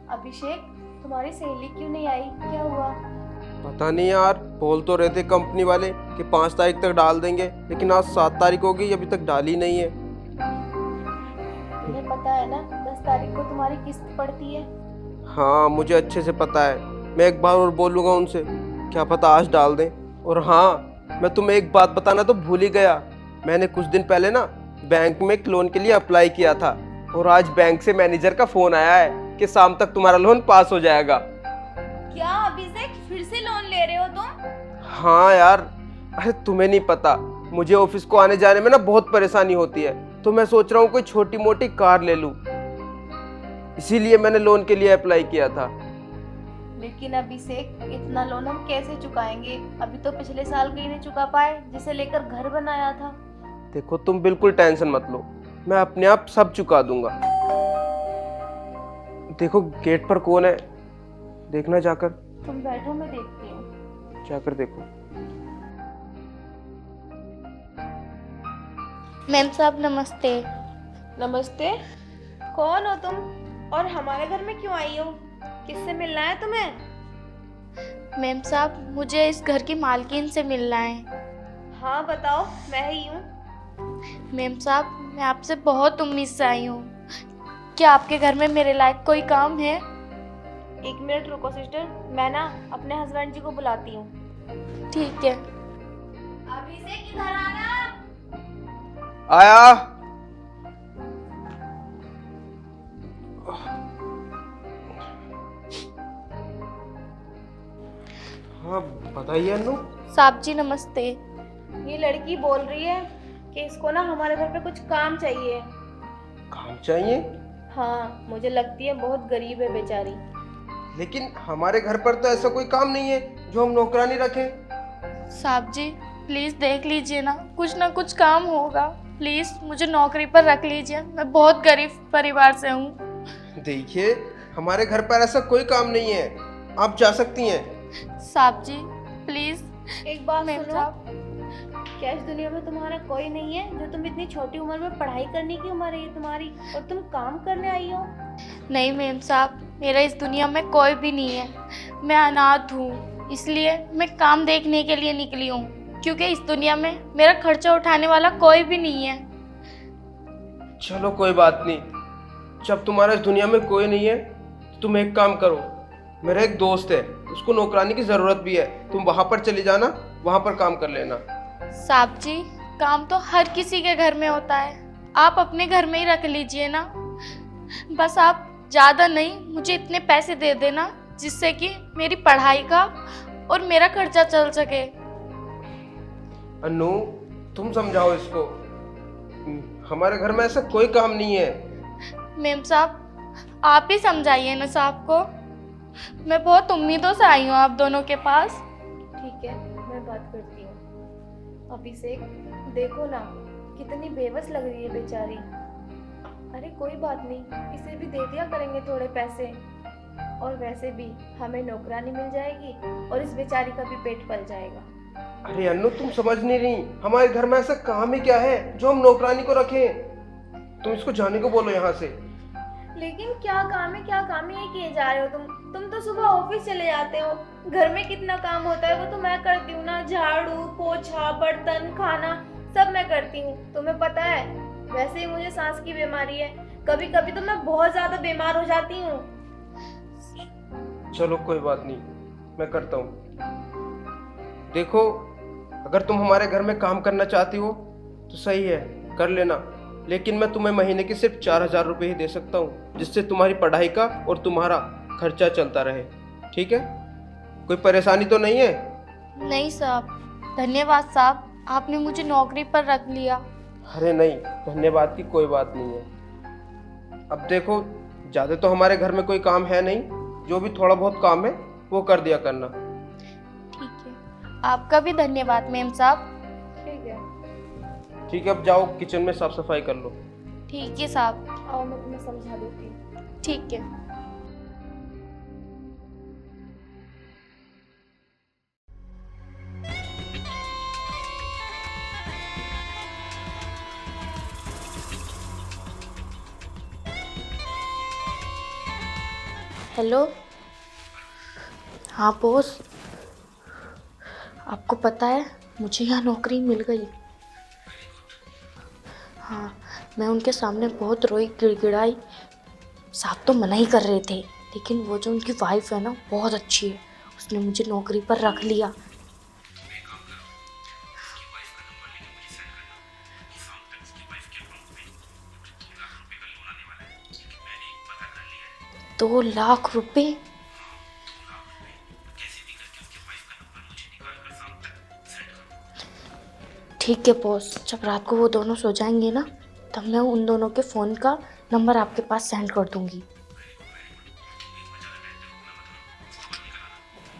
अभिषेक, तुम्हारी सहेली क्यों नहीं आई? क्या हुआ? पता नहीं यार, बोल तो रहे थे कंपनी वाले कि 5 तारीख तक डाल देंगे, लेकिन आज 7 तारीख हो गई, अभी तक डाली नहीं है। तुम्हें पता है ना 10 तारीख को तुम्हारी किस्त पड़ती है। हाँ, मुझे अच्छे से पता है। मैं एक बार और बोलूँगा उनसे, क्या पता आज डाल दें। और हाँ, मैं तुम्हें एक बात बताना तो भूल ही गया। मैंने कुछ दिन पहले ना बैंक में एक लोन के लिए अप्लाई किया था, और आज बैंक से मैनेजर का फ़ोन आया है कि शाम तक तुम्हारा लोन पास हो जाएगा। क्या अभिषेक, फिर से लोन ले रहे हो तुम? हाँ यार, अरे तुम्हें नहीं पता, मुझे ऑफिस को आने जाने में ना बहुत परेशानी होती है, तो मैं सोच रहा हूँ कोई छोटी मोटी कार ले लूँ, इसीलिए मैंने लोन के लिए अप्लाई किया था। लेकिन अभिषेक, इतना लोन हम कैसे चुकाएंगे? अभी तो पिछले साल कहीं नहीं चुका पाए, जिसे लेकर घर बनाया था। देखो, तुम बिल्कुल टेंशन मत लो, मैं अपने आप सब चुका दूंगा। देखो गेट पर कौन है, देखना जाकर। तुम बैठो, मैं देखती हूँ। जाकर देखो। मैम साहब नमस्ते। नमस्ते। कौन हो तुम और हमारे घर में क्यों आई हो? किससे मिलना है तुम्हें? मैम साहब, मुझे इस घर की मालकिन से मिलना है। हाँ बताओ, मैं ही हूँ। मैम साहब, मैं आपसे बहुत उम्मीद से आई हूँ। क्या आपके घर में मेरे लायक कोई काम है? 1 मिनट रुको सिस्टर, मैं ना अपने हस्बैंड जी को बुलाती हूँ। ठीक है। अभिषेक, इधर आना। आया। हाँ बताइए अन्नू। साहब जी नमस्ते। ये लड़की बोल रही है कि इसको ना हमारे घर पे कुछ काम चाहिए। काम चाहिए? हाँ, मुझे लगती है बहुत गरीब है बेचारी। लेकिन हमारे घर पर तो ऐसा कोई काम नहीं है जो हम नौकरानी रखें। साहब जी प्लीज़ देख लीजिए ना कुछ काम होगा। प्लीज़ मुझे नौकरी पर रख लीजिए, मैं बहुत गरीब परिवार से हूँ। देखिए, हमारे घर पर ऐसा कोई काम नहीं है, आप जा सकती हैं। साहब जी प्लीज़। एक बात मैम सुनो, साहब, क्या इस दुनिया में तुम्हारा कोई नहीं है? जो तुम इतनी छोटी उम्र में पढ़ाई करने की उम्र है तुम्हारी, और तुम काम करने आई हो? नहीं मैम साहब, मेरा इस दुनिया में कोई भी नहीं है। मैं अनाथ हूँ, इसलिए मैं काम देखने के लिए निकली हूँ, क्योंकि इस दुनिया में मेरा खर्चा उठाने वाला कोई भी नहीं है। चलो कोई बात नहीं, जब तुम्हारा इस दुनिया में कोई नहीं है तो तुम एक काम करो, मेरा एक दोस्त है, उसको नौकरानी की ज़रूरत भी है, तुम वहाँ पर चली जाना, वहाँ पर काम कर लेना। साहब जी, काम तो हर किसी के घर में होता है, आप अपने घर में ही रख लीजिए ना। बस आप ज़्यादा नहीं, मुझे इतने पैसे दे देना जिससे कि मेरी पढ़ाई का और मेरा खर्चा चल सके। अन्नू, तुम समझाओ इसको, हमारे घर में ऐसा कोई काम नहीं है। मैम साहब, आप ही समझाइए ना साहब को, मैं बहुत उम्मीदों से आई हूँ आप दोनों के पास। ठीक है, मैं बात करती हूँ। अभिषेक, देखो ना कितनी बेबस लग रही है बेचारी। अरे कोई बात नहीं, इसे भी दे दिया करेंगे थोड़े पैसे, और वैसे भी हमें नौकरानी मिल जाएगी और इस बेचारी का भी पेट पल जाएगा। अरे अन्नू, तुम समझ नहीं रही, हमारे घर में ऐसा काम ही क्या है जो हम नौकरानी को रखें। तुम इसको जाने को बोलो यहाँ से। लेकिन क्या काम है, क्या काम है ये किए जा रहे हो तुम तो सुबह ऑफिस चले जाते हो। घर में कितना काम होता है वो तो मैं करती हूँ ना, झाड़ू पोछा बर्तन खाना सब मैं करती हूँ, तुम्हें पता है। वैसे ही मुझे सांस की बीमारी है, कभी कभी तो मैं बहुत ज्यादा बीमार हो जाती हूँ। चलो कोई बात नहीं, मैं करता हूँ। देखो, अगर तुम हमारे घर में काम करना चाहती हो तो सही है, कर लेना, लेकिन मैं तुम्हें महीने के सिर्फ 4,000 रुपये ही दे सकता हूँ, जिससे तुम्हारी पढ़ाई का और तुम्हारा खर्चा चलता रहे। ठीक है? कोई परेशानी तो नहीं है? नहीं साहब, धन्यवाद साहब, आपने मुझे नौकरी पर रख लिया। अरे नहीं, धन्यवाद की कोई बात नहीं है। अब देखो, ज़्यादा तो हमारे घर में कोई काम है नहीं, जो भी थोड़ा बहुत काम है वो कर दिया करना। ठीक है, आपका भी धन्यवाद मैम साहब। ठीक है। ठीक है, अब जाओ किचन में साफ सफाई कर लो। ठीक है साहब। आओ, मैं तुम्हें समझा देती हूँ। ठीक है। हेलो। हाँ बॉस, आपको पता है मुझे यहाँ नौकरी मिल गई। हाँ, मैं उनके सामने बहुत रोई गिड़गिड़ाई। साहब तो मना ही कर रहे थे, लेकिन वो जो उनकी वाइफ है ना बहुत अच्छी है, उसने मुझे नौकरी पर रख लिया। ₹2 लाख? ठीक है बॉस, जब रात को वो दोनों सो जाएंगे ना, तब मैं उन दोनों के फ़ोन का नंबर आपके पास सेंड कर दूंगी।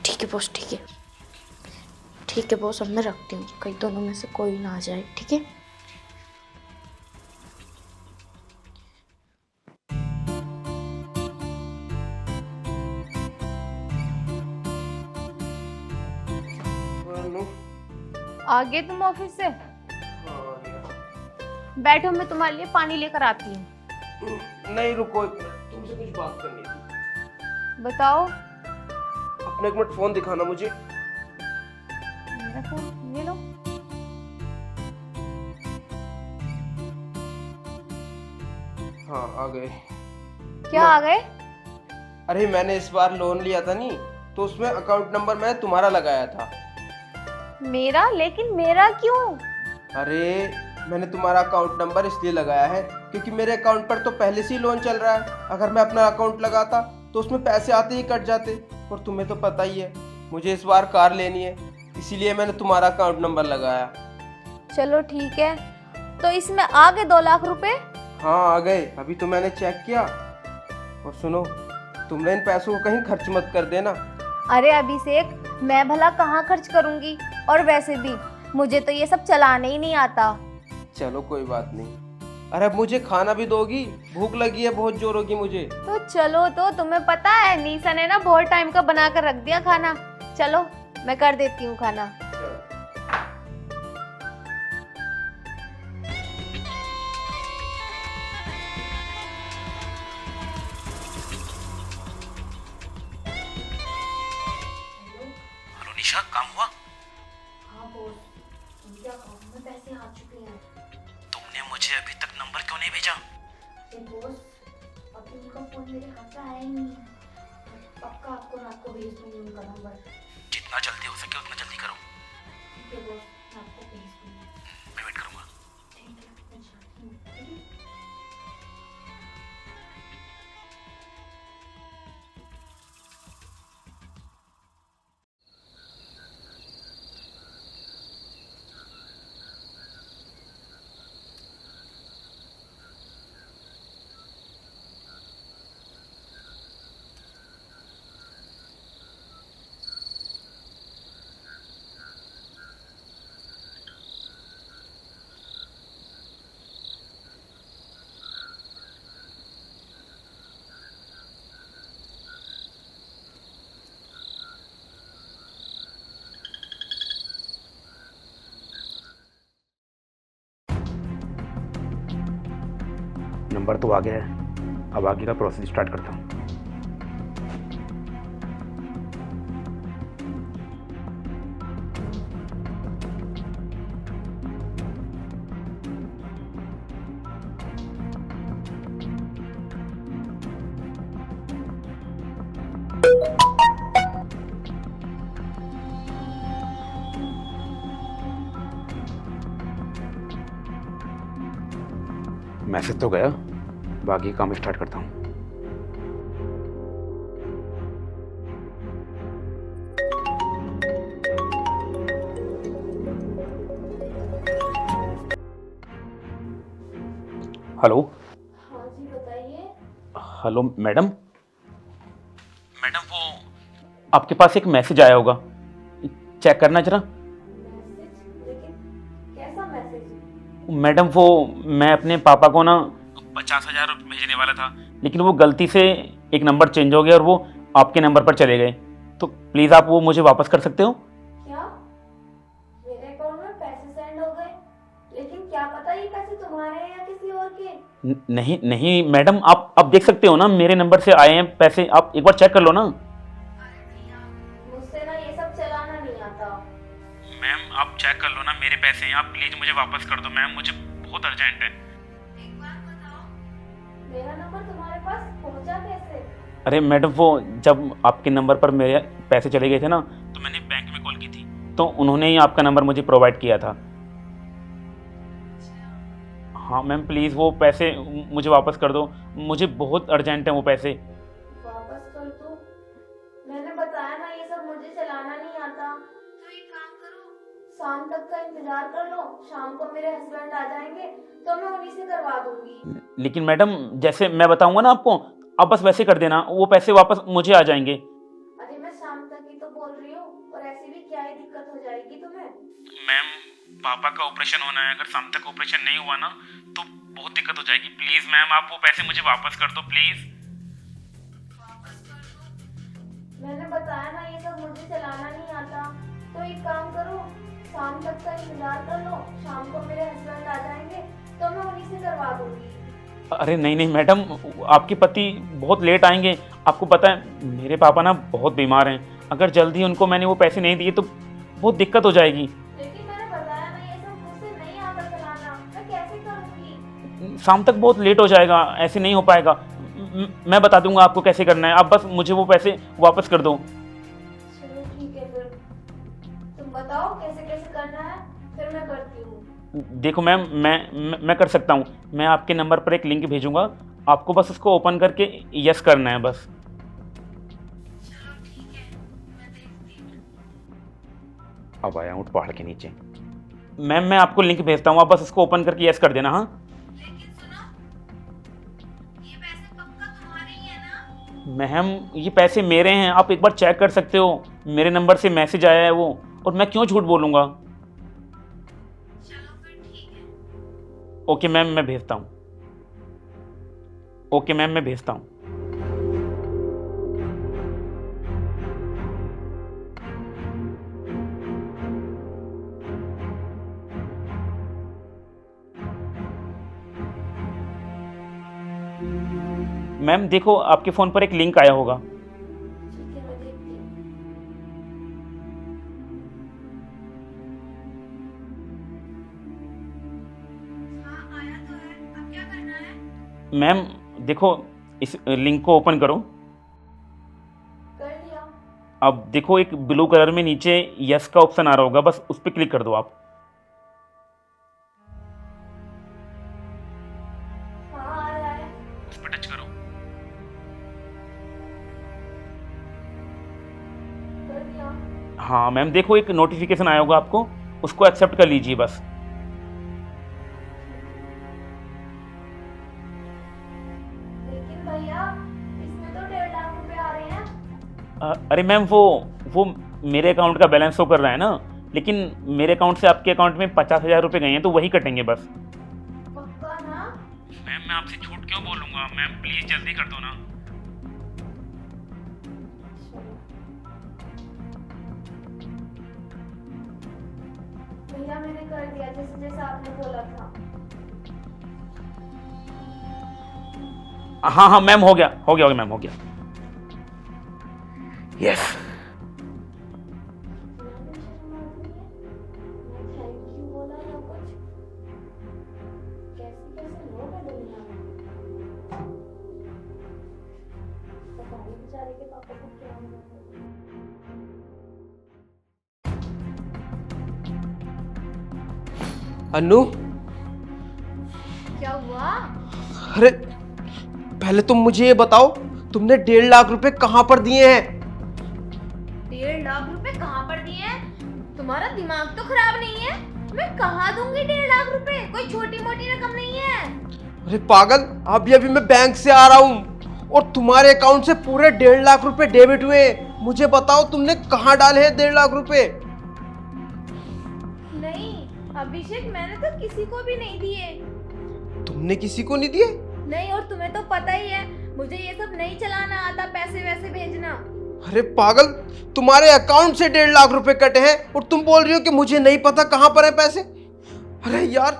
ठीक है बॉस, ठीक है। ठीक है बॉस, अब मैं रखती हूँ, कहीं दोनों में से कोई ना आ जाए, ठीक है। अनु, आ गए तुम ऑफिस से? हाँ, आ गया। बैठो, मैं तुम्हारे लिए पानी लेकर आती हूँ। नहीं, रुको एक मिनट, तुमसे कुछ बात करनी थी। बताओ। अपना एक मिनट फोन दिखाना मुझे। मेरा फोन ये लो। हाँ, आ गए। क्या आ गए? अरे मैंने इस बार लोन लिया था नहीं, तो उसमें अकाउंट नंबर मैं तुम्हारा लगाया था। मेरा? लेकिन मेरा क्यों? अरे मैंने तुम्हारा अकाउंट नंबर इसलिए लगाया है क्योंकि मेरे अकाउंट पर तो पहले से ही लोन चल रहा है। अगर मैं अपना अकाउंट लगाता तो उसमें पैसे आते ही कट जाते, और तुम्हें तो पता ही है मुझे इस बार कार लेनी है, इसीलिए मैंने तुम्हारा अकाउंट नंबर लगाया। चलो ठीक है, तो इसमें आ गए 2 लाख रुपए? हाँ आ गए, अभी तो मैंने चेक किया। और सुनो, तुमने इन पैसों को कहीं खर्च मत कर देना। अरे अभिषेक, मैं भला कहाँ खर्च करूंगी, और वैसे भी मुझे तो ये सब चलाने ही नहीं आता। चलो कोई बात नहीं। अरे अब मुझे खाना भी दोगी? भूख लगी है बहुत जोरों की मुझे। तो चलो, तो तुम्हें पता है नीसा ने ना बहुत टाइम का बना कर रख दिया खाना। चलो मैं कर देती हूँ खाना। हेलो निशा, काम हुआ? हाँ बॉस, उनके अकाउंट में पैसे आ चुके हैं। तुमने मुझे अभी तक नंबर क्यों नहीं भेजा? अरे बॉस, अभी उनका फ़ोन मेरे हाथ में आया ही नहीं है। पक्का आपको रात को भेज दूंगी उनका नंबर। जितना जल्दी हो सके उतना जल्दी करो। ठीक है बॉस, मैं आपको भेज दूंगी। मैं वेट करूंगा। ठीक है, मैं जाती हूँ, ठीक है। नंबर तो आ गया है, अब आगे का प्रोसेस स्टार्ट करता हूँ। मैसेज तो गया, बाकी काम स्टार्ट करता हूँ। हेलो। हाँ जी, बताइए। Hello madam. मैडम वो आपके पास एक मैसेज आया होगा, चेक करना जरा। मैसेज? लेकिन कैसा मैसेज? मैडम वो मैं अपने पापा को ना 50,000 रुपये भेजने वाला था, लेकिन वो गलती से एक नंबर चेंज हो गया और वो आपके नंबर पर चले गए, तो प्लीज़ आप वो मुझे वापस कर सकते हो? क्या मेरे अकाउंट में पैसे सेंड हो गए? लेकिन क्या पता ये पैसे तुम्हारे हैं या किसी और के। नहीं नहीं मैडम, आप देख सकते हो ना, मेरे नंबर से आए हैं पैसे, आप एक बार चेक कर लो ना। मुझसे ना ये सब चलाना नहीं आता। मैम आप चेक कर लो ना, मेरे पैसे हैं, आप प्लीज़ मुझे वापस कर दो मैम, मुझे बहुत अर्जेंट है। एक बार बताओ, मेरा नंबर तुम्हारे पास पहुंचा कैसे? अरे मैडम, वो जब आपके नंबर पर मेरे पैसे चले गए थे ना, तो मैंने बैंक में कॉल की थी, तो उन्होंने ही आपका नंबर मुझे प्रोवाइड किया था। हाँ मैम प्लीज़ वो पैसे मुझे वापस कर दो, मुझे बहुत अर्जेंट है वो पैसे। वापस कर दो? मैंने बताया ना ये सब मुझे चलाना नहीं आता। तो एक काम करो, शाम तक का इंतजार कर लो, शाम को मेरे हस्बैंड आ जाएंगे तो मैं उन्हीं से करवा दूंगी। लेकिन मैडम जैसे मैं बताऊंगा ना आपको, आप बस वैसे कर देना, वो पैसे वापस मुझे आ जाएंगे। अरे मैं शाम तक ही तो बोल रही हूँ, और ऐसी भी क्या ही दिक्कत हो जाएगी तुम्हें? मैम पापा का ऑपरेशन होना है, अगर शाम तक ऑपरेशन नहीं हुआ ना तो बहुत दिक्कत हो जाएगी। प्लीज़ मैम आप वो पैसे मुझे वापस कर दो प्लीज़। वापस कर दो? मैंने बताया ना ये सब मुझे चलाना नहीं आता। तो एक काम करो, शाम तक का इंतजार कर लो, शाम को मेरे हस्बैंड आ जाएंगे तो मैं उन्हीं से करवा दूंगी। अरे नहीं नहीं मैडम, आपके पति बहुत लेट आएंगे, आपको पता है मेरे पापा ना बहुत बीमार हैं, अगर जल्दी उनको मैंने वो पैसे नहीं दिए तो बहुत दिक्कत हो जाएगी। लेकिन मैंने बताया ना ये सब मुझसे नहीं आता चलाना, मैं कैसे करूंगी? शाम तक बहुत लेट हो जाएगा, ऐसे नहीं हो पाएगा। मैं बता दूंगा आपको कैसे करना है, आप बस मुझे वो पैसे वापस कर दो। चलो ठीक है, फिर तुम बताओ कैसे कैसे करना है, फिर मैं करती हूँ। देखो मैम, मैं कर सकता हूँ, मैं आपके नंबर पर एक लिंक भेजूंगा, आपको बस उसको ओपन करके यस करना है बस। चलो ठीक है, मैं देखती हूँ। अब आया ऊँट पहाड़ के नीचे। मैम मैं आपको लिंक भेजता हूँ, आप बस उसको ओपन करके यस कर देना। हाँ लेकिन सुनो, ये पैसे पक्का तुम्हारे ही है ना? मैम ये पैसे मेरे हैं, आप एक बार चेक कर सकते हो, मेरे नंबर से मैसेज आया है वो, और मैं क्यों झूठ बोलूँगा। चलो फिर ठीक है। ओके मैम मैं भेजता हूँ। ओके मैम मैं भेजता हूँ। मैम देखो आपके फ़ोन पर एक लिंक आया होगा। ठीक है, मैं देखती हूँ। हाँ आया तो है, अब क्या करना है? मैम देखो इस लिंक को ओपन करो। कर लिया। अब देखो एक ब्लू कलर में नीचे यस का ऑप्शन आ रहा होगा, बस उस पर क्लिक कर दो आप। हाँ आ रहा है। उस पर टच करो। कर दिया। हाँ मैम देखो एक नोटिफिकेशन आया होगा आपको, उसको एक्सेप्ट कर लीजिए बस। लेकिन भैया इसमें तो 1.5 लाख रुपए आ रहे हैं। अरे मैम वो मेरे अकाउंट का बैलेंस शो कर रहा है ना, लेकिन मेरे अकाउंट से आपके अकाउंट में 50,000 रुपये गए हैं, तो वही कटेंगे बस। पक्का ना? मैम मैं आपसे झूठ क्यों बोलूँगा, मैम प्लीज़ जल्दी कर दो ना। भैया मैंने कर दिया जैसे जैसे आपने बोला था। हाँ हाँ मैम हो गया मैम हो गया। यस थैंक यू बोला ना कुछ। कैसे कैसे लोग हैं दुनिया में। पता नहीं बेचारे के पापा को क्या हुआ। अनु, क्या हुआ? अरे पहले तुम मुझे ये बताओ, तुमने 1.5 लाख रुपए कहाँ पर दिए हैं? 1.5 लाख रुपए कहाँ पर दिए हैं? तुम्हारा दिमाग तो खराब नहीं है? मैं कहाँ दूंगी 1.5 लाख रुपए? कोई छोटी मोटी रकम नहीं है। अरे पागल, अभी मैं बैंक से आ रहा हूँ और तुम्हारे अकाउंट से पूरे 1.5 लाख रुपए डेबिट हुए। मुझे बताओ तुमने कहाँ डाले हैं 1.5 लाख रुपए? नहीं अभिषेक, मैंने तो किसी को भी नहीं दिए। तुमने किसी को नहीं दिए? नहीं, और तुम्हें तो पता ही है मुझे ये सब नहीं चलाना आता, पैसे वैसे भेजना। अरे पागल, तुम्हारे अकाउंट से 1.5 लाख रुपए कटे हैं और तुम बोल रही हो कि मुझे नहीं पता कहाँ पर है पैसे। अरे यार,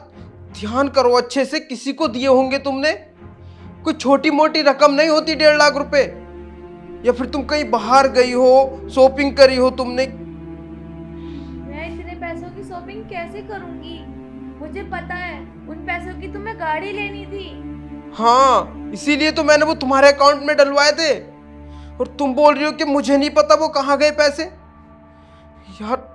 ध्यान करो अच्छे से, किसी को दिए होंगे तुमने। कोई छोटी मोटी रकम नहीं होती 1.5 लाख रुपए। या फिर तुम कहीं बाहर गई हो, शॉपिंग करी हो तुमने। मैं इतने पैसों की शॉपिंग कैसे करूंगी? मुझे पता है उन पैसों की तुम्हें गाड़ी लेनी थी। हाँ, इसीलिए तो मैंने वो तुम्हारे अकाउंट में डलवाए थे। और तुम बोल रही हो कि मुझे नहीं पता वो कहाँ गए पैसे। यार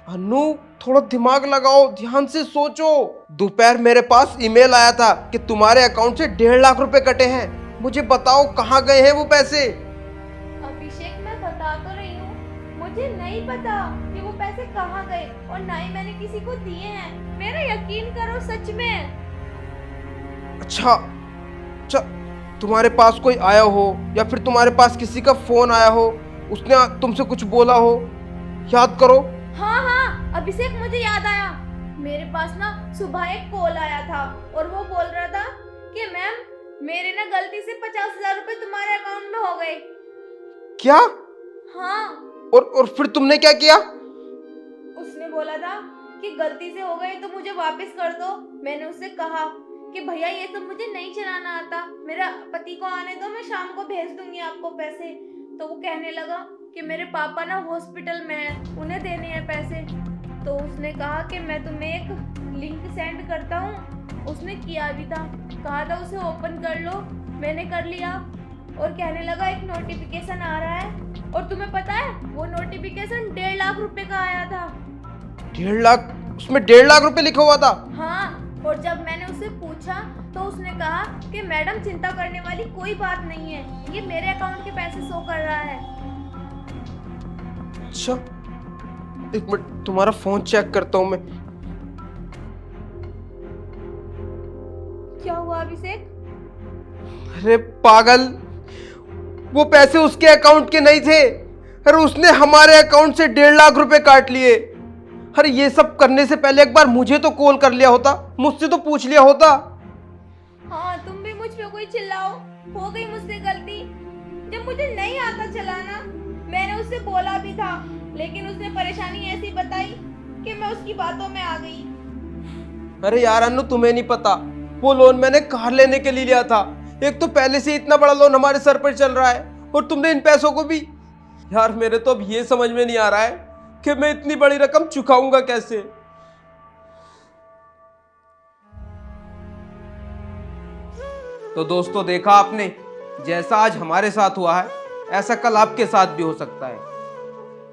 अनु, थोड़ा दिमाग लगाओ, ध्यान से सोचो। दोपहर मेरे पास ईमेल आया था कि तुम्हारे अकाउंट से 1.5 लाख रुपए कटे हैं। मुझे बताओ कहाँ गए हैं वो पैसे। अभिषेक, मैं बता तो रही हूँ, मुझे नहीं पता कि वो पैसे कहाँ गए और ना ही मैंने किसी को दिए हैं। मेरा यकीन करो, सच में। अच्छा, तुम्हारे पास कोई आया हो या फिर तुम्हारे पास किसी का फोन आया हो, उसने तुमसे कुछ बोला हो? याद करो। हाँ, अभिषेक, मुझे याद आया। मेरे पास ना सुबह एक कॉल आया था और वो बोल रहा था कि मैम, मेरे ना गलती से 50,000 रुपए तुम्हारे अकाउंट में हो गए। क्या? हाँ। और फिर तुमने क्या किया? उसने बोला था कि गलती से हो गए तो मुझे वापस कर दो। मैंने उससे कहा कि भैया ये सब मुझे नहीं चलाना आता, मेरा पति को आने दो, मैं शाम को भेज दूंगी आपको पैसे। तो वो कहने लगा कि मेरे पापा ना हॉस्पिटल में हैं, उन्हें देने हैं पैसे। तो उसने कहा कि मैं तुम्हें एक लिंक सेंड करता हूँ। उसने किया भी था, कहा था उसे ओपन कर लो। मैंने कर लिया और कहने लगा एक नोटिफिकेशन आ रहा है। और तुम्हें पता है वो नोटिफिकेशन 1.5 लाख रुपए का आया था। 1.5 लाख? उसमें 1.5 लाख रुपए लिखा हुआ था? हाँ, और जब मैंने उससे पूछा तो उसने कहा कि मैडम, चिंता करने वाली कोई बात नहीं है, ये मेरे अकाउंट के पैसे शो कर रहा है। अच्छा, एक मिनट, तुम्हारा फोन चेक करता हूं मैं। क्या हुआ अभिषेक? अरे पागल, वो पैसे उसके अकाउंट के नहीं थे। अरे उसने हमारे अकाउंट से 1.5 लाख रुपए काट लिए। अरे ये सब करने से पहले एक बार मुझे तो कॉल कर लिया होता, मुझसे तो पूछ लिया होता। हाँ, तुम भी मुझ पे कोई चिल्लाओ। हो गई मुझसे गलती। जब मुझे नहीं आता चलाना, मैंने उससे बोला भी था, लेकिन उसने परेशानी ऐसी बताई कि मैं उसकी बातों में आ गई। अरे यार अनु, तुम्हें नहीं पता, वो लोन मैंने कार लेने के लिए लिया था। एक तो पहले से इतना बड़ा लोन हमारे सर पर चल रहा है और तुमने इन पैसों को भी। यार मेरे तो अब ये समझ में नहीं आ रहा है कि मैं इतनी बड़ी रकम चुकाऊंगा कैसे। तो दोस्तों, देखा आपने, जैसा आज हमारे साथ हुआ है ऐसा कल आपके साथ भी हो सकता है।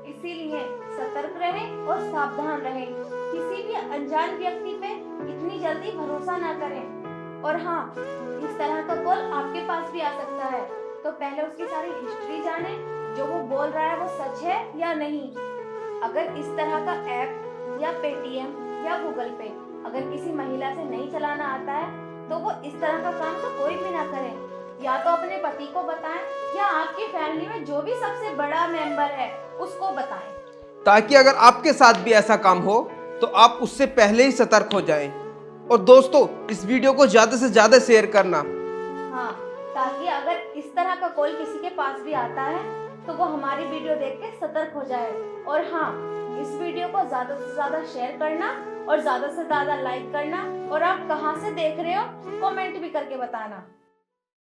इसीलिए सतर्क रहें और सावधान रहें। किसी भी अनजान व्यक्ति पे इतनी जल्दी भरोसा ना करें। और हाँ, इस तरह का कॉल आपके पास भी आ सकता है, तो पहले उसकी सारी हिस्ट्री जानें, जो वो बोल रहा है वो सच है या नहीं। अगर इस तरह का ऐप या पेटीएम या गूगल पे अगर किसी महिला से नहीं चलाना आता है तो वो इस तरह का काम तो कोई भी ना करे। या तो अपने पति को बताएं या आपकी फैमिली में जो भी सबसे बड़ा मेंबर है उसको बताएं, ताकि अगर आपके साथ भी ऐसा काम हो तो आप उससे पहले ही सतर्क हो जाएं। और दोस्तों, इस वीडियो को ज्यादा से ज्यादा शेयर करना। हाँ, ताकि अगर इस तरह का कॉल किसी के पास भी आता है तो वो हमारी वीडियो देख के सतर्क हो जाए। और हाँ, इस वीडियो को ज्यादा से ज्यादा शेयर करना और ज्यादा से ज्यादा लाइक करना। और आप कहाँ से देख रहे हो कमेंट भी करके बताना।